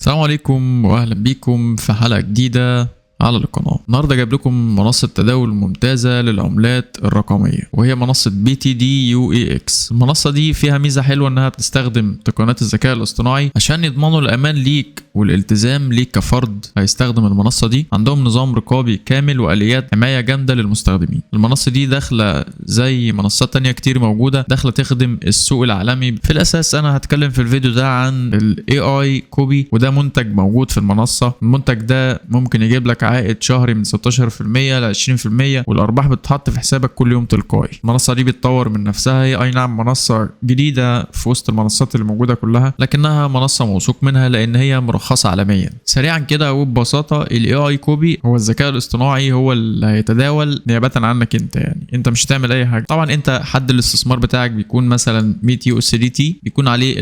السلام عليكم واهلا بيكم في حلقة جديدة على القناة. النهارده جايب لكم منصة تداول ممتازة للعملات الرقمية، وهي منصة BTD-UEX. المنصة دي فيها ميزة حلوة انها بتستخدم تقنيات الذكاء الاصطناعي عشان يضمنوا الامان ليك والالتزام ليك كفرد هيستخدم المنصة دي. عندهم نظام رقابي كامل واليات حماية جامدة للمستخدمين. المنصة دي داخلة زي منصات تانية كتير موجودة، داخلة تخدم السوق العالمي. في الاساس انا هتكلم في الفيديو ده عن ال AI كوبي، وده منتج موجود في المنصة. المنتج ده ممكن يجيب لك عائد شهري من 16% ل 20%، والارباح بتتحط في حسابك كل يوم تلقائي. المنصه دي بتطور من نفسها، هي اي نعم منصه جديده في وسط المنصات اللي موجوده كلها، لكنها منصه موثوق منها لان هي مرخصه عالميا. سريعا كده وببساطه، الاي اي كوبي هو الذكاء الاصطناعي، هو اللي هيتداول نيابه عنك انت. يعني انت مش هتعمل اي حاجه. طبعا انت حد الاستثمار بتاعك بيكون مثلا 100 USDT، بيكون عليه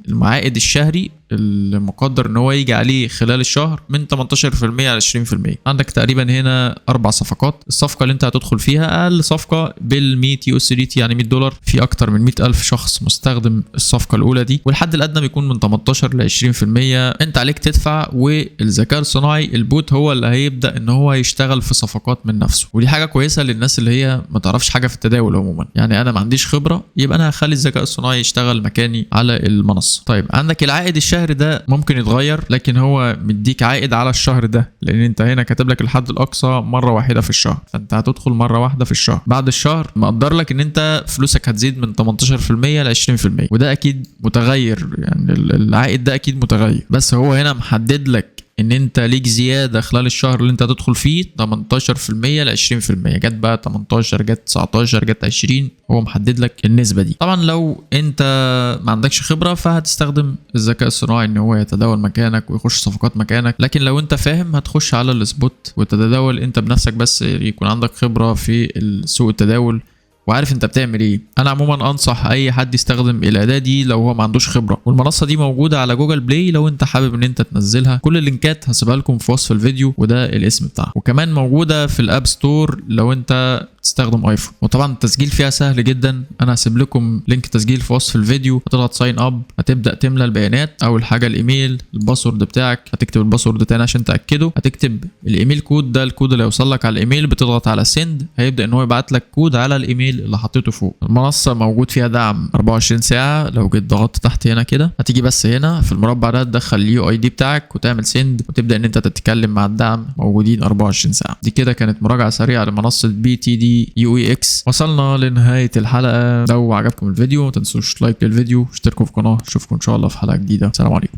المعائد الشهري المقدر ان هو يجي عليه خلال الشهر من 18% ل 20%. عندك تقريبا هنا 4 صفقات. الصفقه اللي انت هتدخل فيها اقل صفقه بال 100 USDT، يعني $100. في اكتر من 100,000 شخص مستخدم الصفقه الاولى دي، والحد الادنى بيكون من 18 ل 20%. انت عليك تدفع، والذكاء الصناعي البوت هو اللي هيبدا ان هو يشتغل في صفقات من نفسه. ودي حاجه كويسه للناس اللي هي ما تعرفش حاجه في التداول عموما. يعني انا ما عنديش خبره، يبقى انا هخلي الذكاء الصناعي يشتغل مكاني على المنصه. طيب عندك العائد الشهري ده ممكن يتغير، لكن هو مديك عائد على الشهر ده، لان انت هنا كاتب لك الحد الاقصى مره واحده في الشهر، فانت هتدخل مره واحده في الشهر. بعد الشهر مقدر لك ان انت فلوسك هتزيد من 18% ل 20%، وده اكيد متغير. يعني العائد ده اكيد متغير، بس هو هنا محدد لك ان انت ليك زياده خلال الشهر اللي انت هتدخل فيه 18% ل 20%. جت بقى 18، جت 19، جت 20، هو محدد لك النسبه دي. طبعا لو انت ما عندكش خبره فهتستخدم الذكاء الصناعي ان هو يتداول مكانك ويخش صفقات مكانك، لكن لو انت فاهم هتخش على السبوت وتتداول انت بنفسك، بس يكون عندك خبره في سوق التداول وعارف انت بتعمل ايه. انا عموما انصح اي حد يستخدم الاداه دي لو هو ما عندوش خبره. والمنصه دي موجوده على جوجل بلاي لو انت حابب ان انت تنزلها. كل اللينكات هسيبها لكم في وصف الفيديو، وده الاسم بتاعها. وكمان موجوده في الاب ستور لو انت تستخدم ايفون. وطبعا التسجيل فيها سهل جدا. انا هسيب لكم لينك تسجيل في وصف الفيديو. هتضغط ساين اب، هتبدا تملى البيانات. اول حاجه الايميل، الباسورد بتاعك، هتكتب الباسورد تاني عشان تاكده، هتكتب الايميل كود، ده الكود اللي هيوصل لك على الايميل. بتضغط على سند، هيبدا ان هو يبعت لك كود على الايميل اللي حطيته فوق. المنصه موجود فيها دعم 24 ساعه. لو جيت ضغطت تحت هنا كده، هتيجي بس هنا في المربع ده تدخل اليو اي دي بتاعك وتعمل سند، وتبدا ان انت تتكلم مع الدعم. موجودين 24 ساعه. دي كده كانت مراجعه سريعه لمنصه BTD-UEX. وصلنا لنهايه الحلقه. لو عجبكم الفيديو ما تنسوش لايك للفيديو، اشتركوا في القناه. اشوفكم ان شاء الله في حلقه جديده. سلام عليكم.